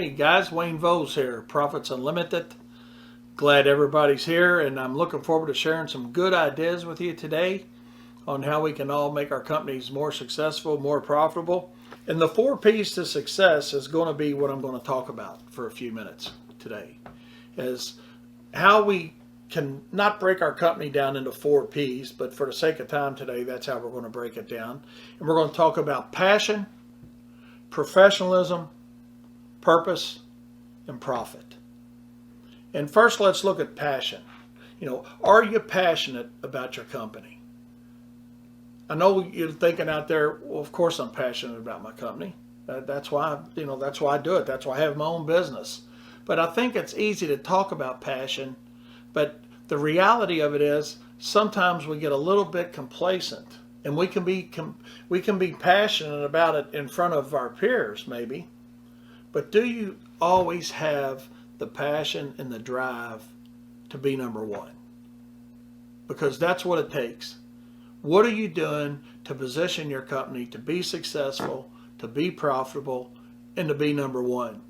Hey guys, Wayne Vose here, Profits Unlimited. Glad everybody's here, and I'm looking forward to sharing some good ideas with you today on how we can all make our companies more successful, more profitable. And the 4 P's to success is going to be what I'm going to talk about for a few minutes today, is how we can not break our company down into 4 P's, but for the sake of time today, that's how we're going to break it down. And we're going to talk about passion, professionalism, purpose, and profit. And first, let's look at passion. Are you passionate about your company? I know you're thinking out there, well, of course I'm passionate about my company. That's why I do it. That's why I have my own business. But I think it's easy to talk about passion, but the reality of it is sometimes we get a little bit complacent, and we can be passionate about it in front of our peers maybe. But do you always have the passion and the drive to be number one? Because that's what it takes. What are you doing to position your company to be successful, to be profitable, and to be number one?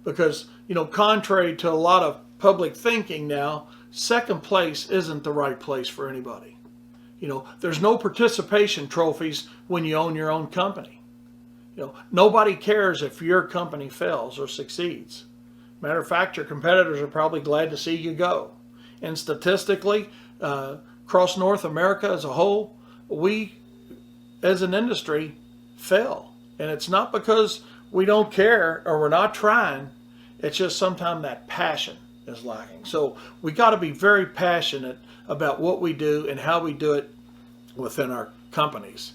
Because, contrary to a lot of public thinking now, second place isn't the right place for anybody. There's no participation trophies when you own your own company. Nobody cares if your company fails or succeeds. Matter of fact, your competitors are probably glad to see you go. And statistically, across North America as a whole, we, as an industry, fail. And it's not because we don't care or we're not trying. It's just sometimes that passion is lacking. So we got to be very passionate about what we do and how we do it within our companies.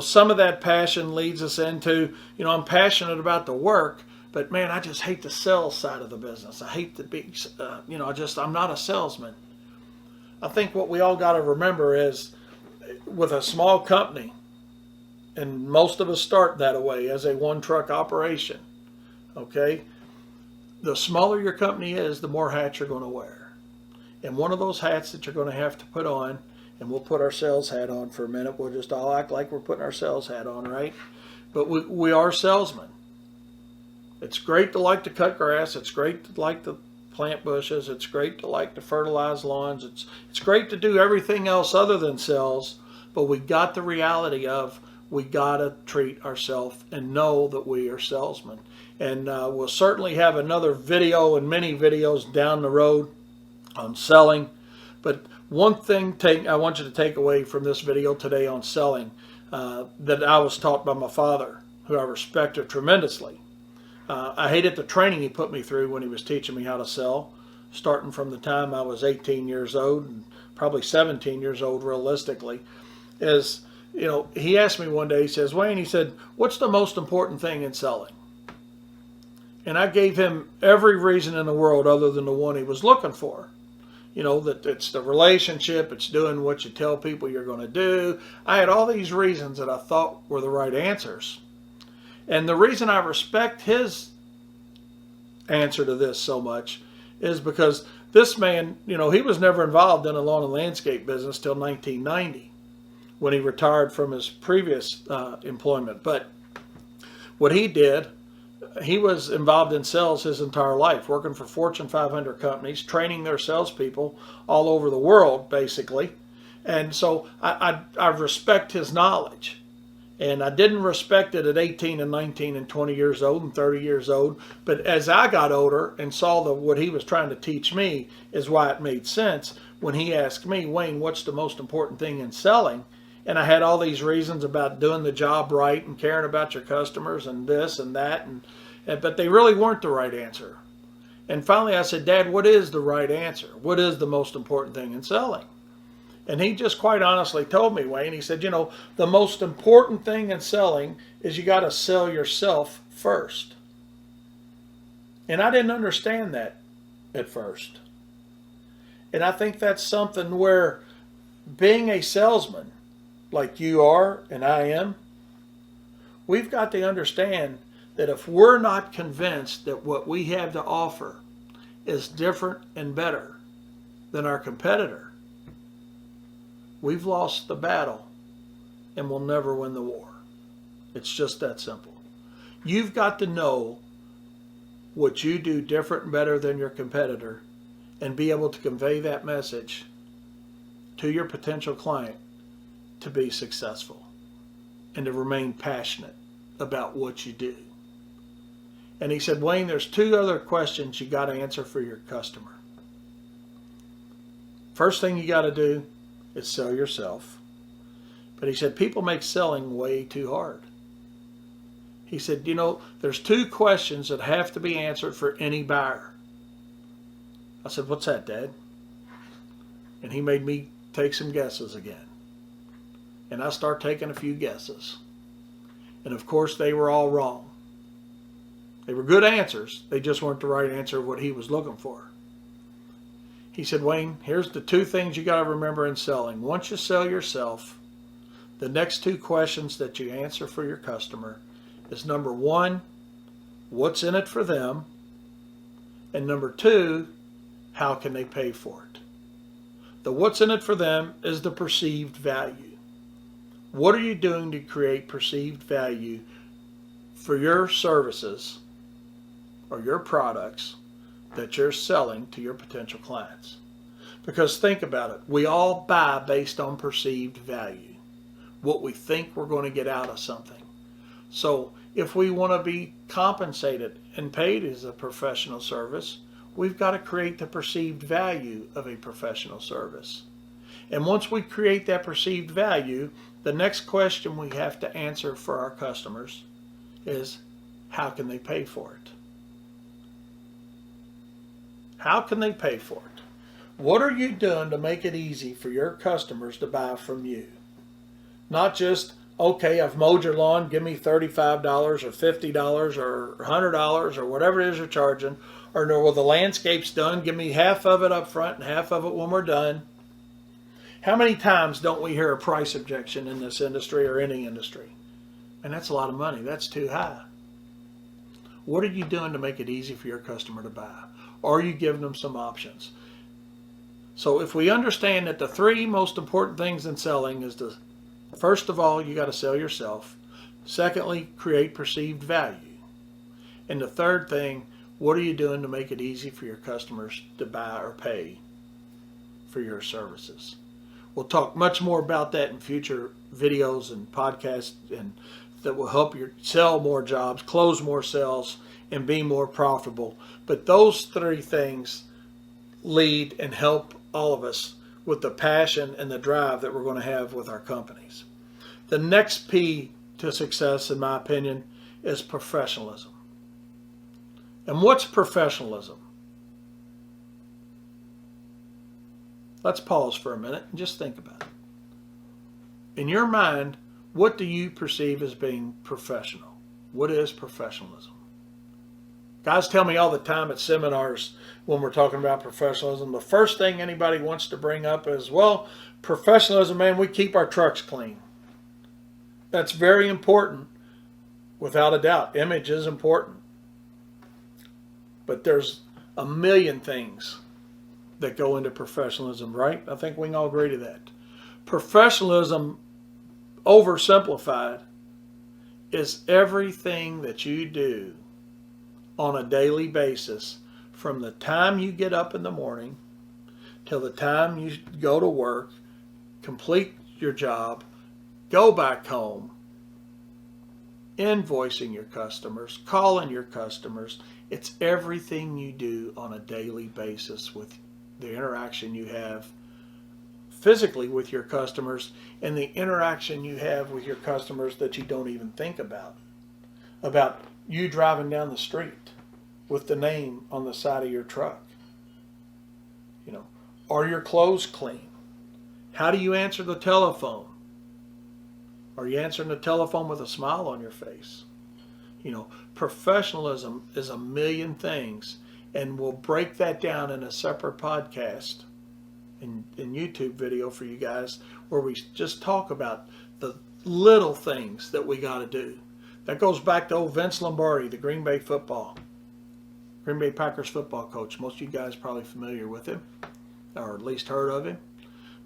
Some of that passion leads us into, I'm passionate about the work, but man, I just hate the sales side of the business. I hate to be, I'm not a salesman. I think what we all got to remember is with a small company, and most of us start that way as a one-truck operation, okay? The smaller your company is, the more hats you're going to wear. And one of those hats that you're going to have to put on, and we'll put our sales hat on for a minute. We'll just all act like we're putting our sales hat on, right? But we are salesmen. It's great to like to cut grass. It's great to like to plant bushes. It's great to like to fertilize lawns. It's great to do everything else other than sales. But we got the reality of we got to treat ourselves and know that we are salesmen. And we'll certainly have another video and many videos down the road on selling. But one thing I want you to take away from this video today on selling that I was taught by my father, who I respected tremendously. I hated the training he put me through when he was teaching me how to sell, starting from the time I was 18 years old and probably 17 years old realistically. He asked me one day, he says, Wayne, he said, what's the most important thing in selling? And I gave him every reason in the world other than the one he was looking for. That it's the relationship, it's doing what you tell people you're going to do. I had all these reasons that I thought were the right answers. And the reason I respect his answer to this so much is because this man, he was never involved in a lawn and landscape business till 1990 when he retired from his previous employment. But what he did, he was involved in sales his entire life, working for Fortune 500 companies, training their salespeople all over the world, basically. And so I respect his knowledge. And I didn't respect it at 18 and 19 and 20 years old and 30 years old. But as I got older and saw what he was trying to teach me is why it made sense when he asked me, Wayne, what's the most important thing in selling? And I had all these reasons about doing the job right and caring about your customers and this and that, but they really weren't the right answer. And finally I said, Dad, what is the right answer? What is the most important thing in selling? And he just quite honestly told me, Wayne, he said, the most important thing in selling is you got to sell yourself first. And I didn't understand that at first. And I think that's something where being a salesman, like you are and I am, we've got to understand that if we're not convinced that what we have to offer is different and better than our competitor, we've lost the battle and we'll never win the war. It's just that simple. You've got to know what you do different and better than your competitor and be able to convey that message to your potential client to be successful and to remain passionate about what you do. And he said, Wayne, there's two other questions you got to answer for your customer. First thing you got to do is sell yourself. But he said, people make selling way too hard. He said, there's two questions that have to be answered for any buyer. I said, what's that, Dad? And he made me take some guesses again. And I started taking a few guesses. And of course, they were all wrong. They were good answers. They just weren't the right answer of what he was looking for. He said, Wayne, here's the two things you got to remember in selling. Once you sell yourself, the next two questions that you answer for your customer is number one, what's in it for them? And number two, how can they pay for it? The what's in it for them is the perceived value. What are you doing to create perceived value for your services or your products that you're selling to your potential clients? Because think about it. We all buy based on perceived value, what we think we're going to get out of something. So if we want to be compensated and paid as a professional service, we've got to create the perceived value of a professional service. And once we create that perceived value, the next question we have to answer for our customers is, how can they pay for it? How can they pay for it? What are you doing to make it easy for your customers to buy from you? Not just, okay, I've mowed your lawn, give me $35 or $50 or $100 or whatever it is you're charging. Or no, well, the landscape's done, give me half of it up front and half of it when we're done. How many times don't we hear a price objection in this industry or any industry? And that's a lot of money. That's too high. What are you doing to make it easy for your customer to buy? Are you giving them some options? So if we understand that the three most important things in selling is to, first of all, you got to sell yourself. Secondly, create perceived value. And the third thing, what are you doing to make it easy for your customers to buy or pay for your services? We'll talk much more about that in future videos and podcasts, and that will help you sell more jobs, close more sales, and be more profitable. But those three things lead and help all of us with the passion and the drive that we're going to have with our companies. The next P to success, in my opinion, is professionalism. And what's professionalism? Let's pause for a minute and just think about it. In your mind, what do you perceive as being professional? What is professionalism? Guys tell me all the time at seminars when we're talking about professionalism, the first thing anybody wants to bring up is, well, professionalism, man, we keep our trucks clean. That's very important, without a doubt. Image is important. But there's a million things that go into professionalism, right? I think we can all agree to that. Professionalism, oversimplified, is everything that you do on a daily basis from the time you get up in the morning till the time you go to work, complete your job, go back home, invoicing your customers, calling your customers. It's everything you do on a daily basis with the interaction you have physically with your customers and the interaction you have with your customers that you don't even think about you driving down the street with the name on the side of your truck. Are your clothes clean? How do you answer the telephone? Are you answering the telephone with a smile on your face? Professionalism is a million things, and we'll break that down in a separate podcast and YouTube video for you guys, where we just talk about the little things that we got to do. That goes back to old Vince Lombardi, the Green Bay Packers football coach. Most of you guys are probably familiar with him, or at least heard of him.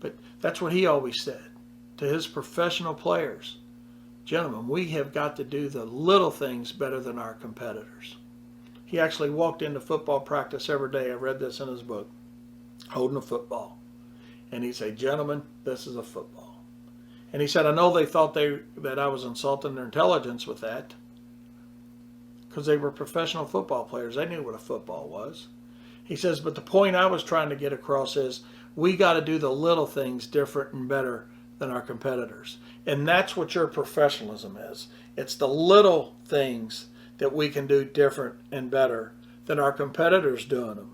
But that's what he always said to his professional players. Gentlemen, we have got to do the little things better than our competitors. He actually walked into football practice every day. I read this in his book, holding a football. And he'd say, "Gentlemen, this is a football." And he said, "I know they thought that I was insulting their intelligence with that, because they were professional football players. They knew what a football was." He says, "But the point I was trying to get across is we got to do the little things different and better than our competitors." And that's what your professionalism is. It's the little things that we can do different and better than our competitors doing them,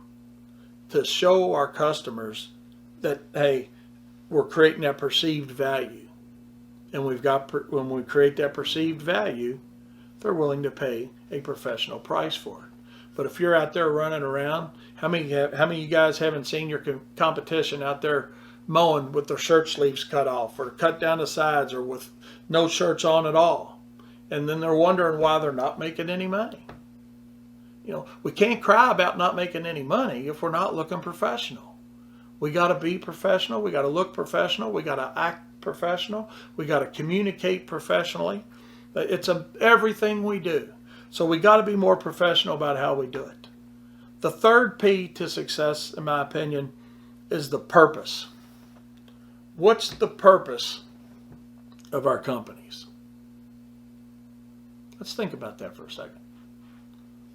to show our customers that, hey, we're creating that perceived value. And when we create that perceived value, they're willing to pay a professional price for it. But if you're out there running around, how many of you guys haven't seen your competition out there mowing with their shirt sleeves cut off or cut down the sides or with no shirts on at all? And then they're wondering why they're not making any money. We can't cry about not making any money if we're not looking professional. We got to be professional. We got to look professional. We got to act professional. We got to communicate professionally. It's everything we do. So we got to be more professional about how we do it. The third P to success, in my opinion, is the purpose. What's the purpose of our companies? Let's think about that for a second.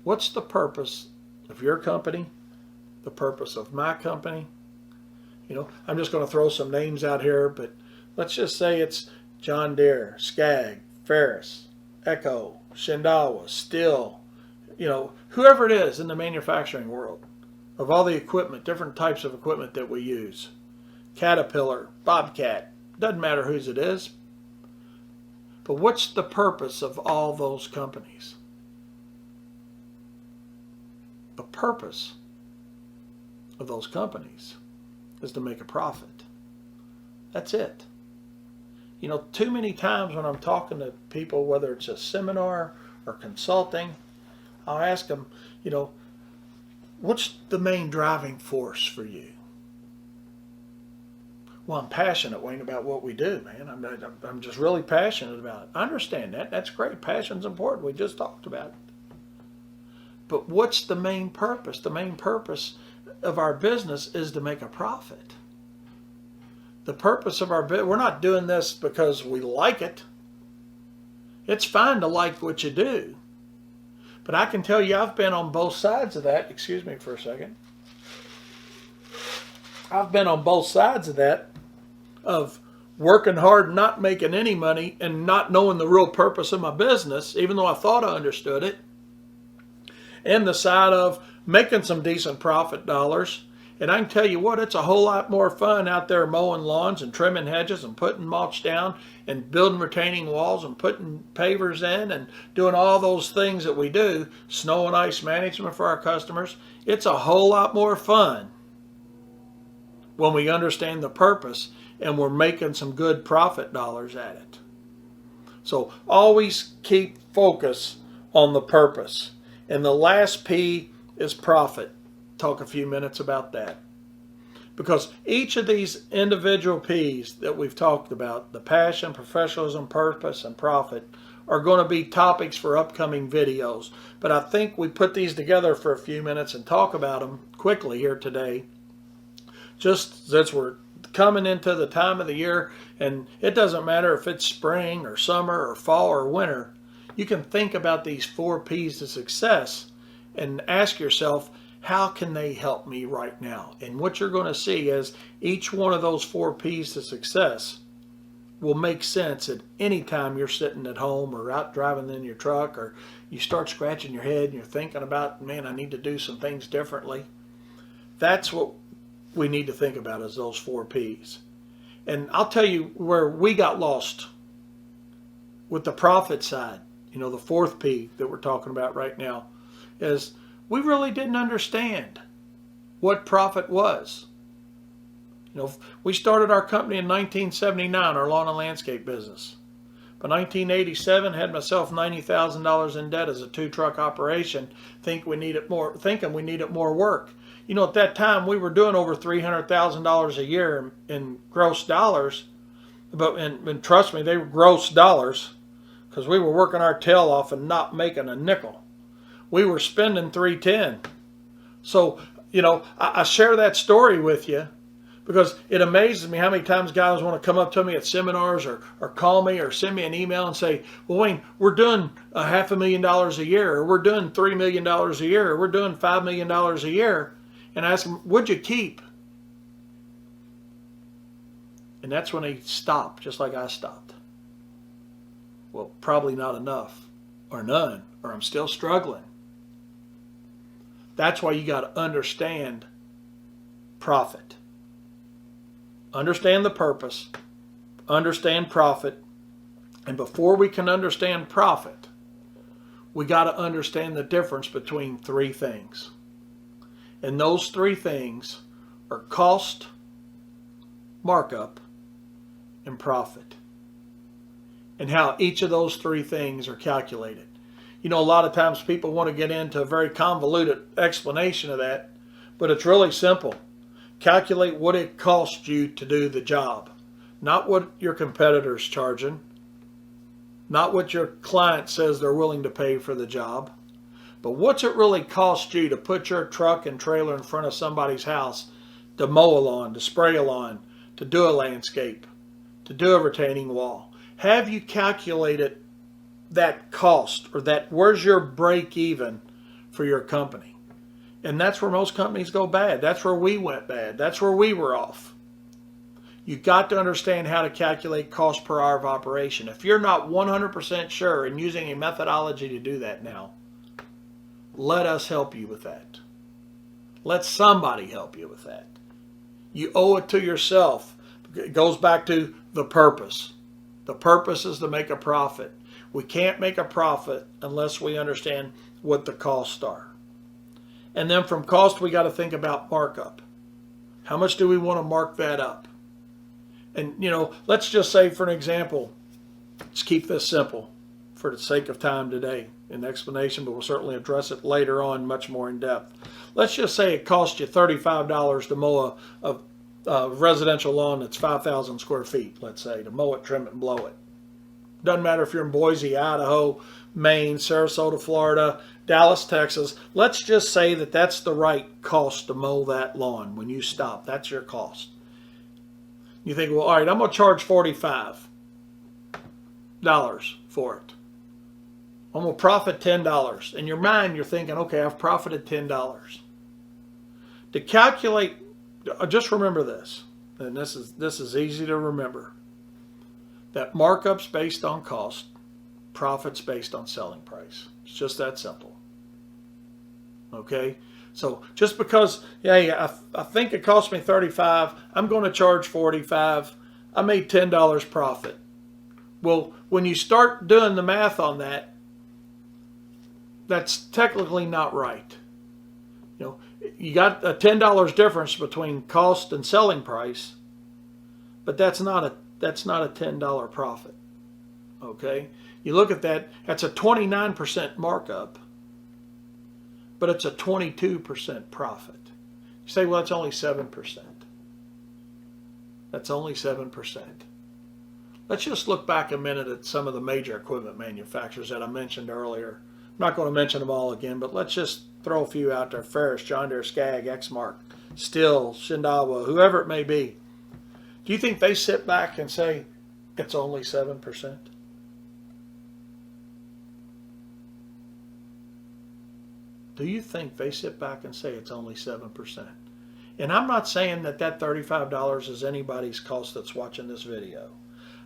What's the purpose of your company? The purpose of my company? I'm just going to throw some names out here, but let's just say it's John Deere, Skag, Ferris, Echo, Shindawa, Stihl, whoever it is in the manufacturing world, of all the equipment, different types of equipment that we use. Caterpillar, Bobcat, doesn't matter whose it is. But what's the purpose of all those companies? The purpose of those companies is to make a profit. That's it. Too many times when I'm talking to people, whether it's a seminar or consulting, I'll ask them, what's the main driving force for you? Well, I'm passionate, Wayne, about what we do, man. I'm just really passionate about it. I understand that. That's great. Passion's important. We just talked about it. But what's the main purpose? The main purpose of our business is to make a profit. The purpose of our business, we're not doing this because we like it. It's fine to like what you do. But I can tell you I've been on both sides of that. Excuse me for a second. I've been on both sides of that, of working hard, not making any money, and not knowing the real purpose of my business, even though I thought I understood it. And the side of making some decent profit dollars. And I can tell you what, it's a whole lot more fun out there mowing lawns and trimming hedges and putting mulch down and building retaining walls and putting pavers in and doing all those things that we do, snow and ice management for our customers. It's a whole lot more fun when we understand the purpose and we're making some good profit dollars at it. So always keep focus on the purpose. And the last P is profit. Talk a few minutes about that. Because each of these individual P's that we've talked about, the passion, professionalism, purpose, and profit, are going to be topics for upcoming videos. But I think we put these together for a few minutes and talk about them quickly here today. Just since we're coming into the time of the year, and it doesn't matter if it's spring or summer or fall or winter, you can think about these 4 P's to success and ask yourself, how can they help me right now? And what you're going to see is each one of those 4 P's to success will make sense at any time you're sitting at home or out driving in your truck, or you start scratching your head and you're thinking about, man, I need to do some things differently. That's what we need to think about, is those 4 P's. And I'll tell you where we got lost with the profit side. The 4th P that we're talking about right now is we really didn't understand what profit was. We started our company in 1979, our lawn and landscape business. By 1987, had myself $90,000 in debt as a 2-truck operation, thinking we needed more work. At that time we were doing over $300,000 a year in gross dollars, and trust me, they were gross dollars, because we were working our tail off and not making a nickel. we were spending 310. So, I share that story with you because it amazes me how many times guys want to come up to me at seminars or call me or send me an email and say, well, Wayne, we're doing $500,000 a year, or we're doing $3 million a year, or we're doing $5 million a year. And I ask them, what'd you keep? And that's when they stop, just like I stopped. Well, probably not enough, or none, or I'm still struggling. That's why you got to understand profit. Understand the purpose. Understand profit. And before we can understand profit, we got to understand the difference between three things. And those three things are cost, markup, and profit. And how each of those three things are calculated. A lot of times people want to get into a very convoluted explanation of that, but it's really simple. Calculate what it costs you to do the job, not what your competitor's charging, not what your client says they're willing to pay for the job, but what's it really cost you to put your truck and trailer in front of somebody's house, to mow a lawn, to spray a lawn, to do a landscape, to do a retaining wall? Have you calculated that cost, or that where's your break even for your company? And that's where most companies go bad. That's where we went bad. That's where we were off. You got to understand how to calculate cost per hour of operation. If you're not 100% sure and using a methodology to do that now, let us help you with that. Let somebody help you with that. You owe it to yourself. It goes back to the purpose. The purpose is to make a profit. We can't make a profit unless we understand what the costs are. And then from cost, we got to think about markup. How much do we want to mark that up? And, let's just say, for an example, let's keep this simple for the sake of time today in explanation, but we'll certainly address it later on much more in depth. Let's just say it costs you $35 to mow a residential lawn that's 5,000 square feet, let's say, to mow it, trim it, and blow it. Doesn't matter if you're in Boise, Idaho, Maine, Sarasota, Florida, Dallas, Texas. Let's just say that that's the right cost to mow that lawn. When you stop, that's your cost. You think, well, all right, I'm going to charge $45 for it. I'm going to profit $10. In your mind, you're thinking, okay, I've profited $10. To calculate, just remember this, and this is easy to remember, that markup's based on cost, profit's based on selling price. It's just that simple. Okay? So just because, I think it cost me $35, I'm going to charge $45, I made $10 profit. Well, when you start doing the math on that, that's technically not right. You got a $10 difference between cost and selling price, but that's not a $10 profit. Okay? You look at that, that's a 29% markup, but it's a 22% profit. You say, well, that's only 7%. That's only 7%. Let's just look back a minute at some of the major equipment manufacturers that I mentioned earlier. I'm not going to mention them all again, but let's just throw a few out there. Ferris, John Deere, Skag, Exmark, Stihl, Shindaiwa, whoever it may be. Do you think they sit back and say, it's only 7%? Do you think they sit back and say it's only 7%? And I'm not saying that $35 is anybody's cost that's watching this video.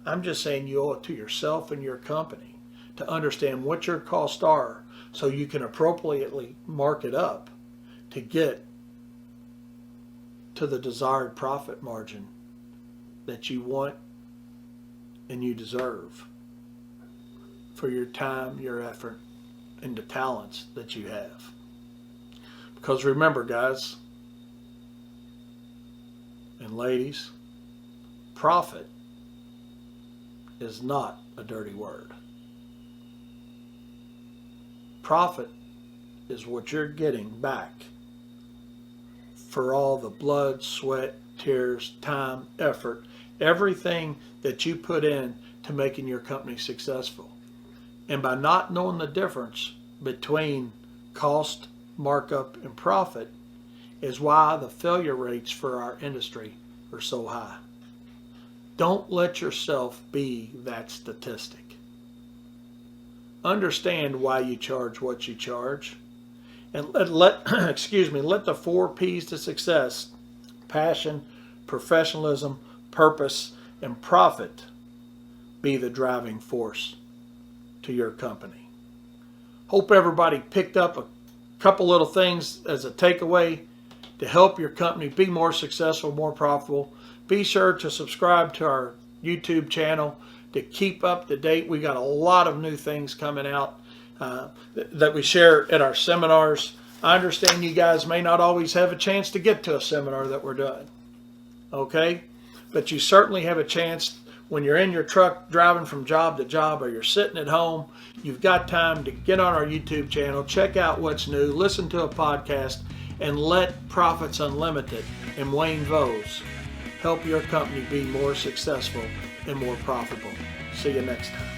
I'm just saying you owe it to yourself and your company to understand what your costs are so you can appropriately mark it up to get to the desired profit margin that you want and you deserve for your time, your effort, and the talents that you have. Because remember, guys and ladies, profit is not a dirty word. Profit is what you're getting back for all the blood, sweat, tears, time, effort, everything that you put in to making your company successful. And by not knowing the difference between cost, markup, and profit is why the failure rates for our industry are so high. Don't let yourself be that statistic. Understand why you charge what you charge, and let the 4 P's to success: passion, professionalism, purpose, and profit be the driving force to your company. Hope everybody picked up a couple little things as a takeaway to help your company be more successful, more profitable. Be sure to subscribe to our YouTube channel to keep up to date. We got a lot of new things coming out that we share at our seminars. I understand you guys may not always have a chance to get to a seminar that we're doing, okay? But you certainly have a chance when you're in your truck driving from job to job, or you're sitting at home. You've got time to get on our YouTube channel, check out what's new, listen to a podcast, and let Profits Unlimited and Wayne Vose help your company be more successful and more profitable. See you next time.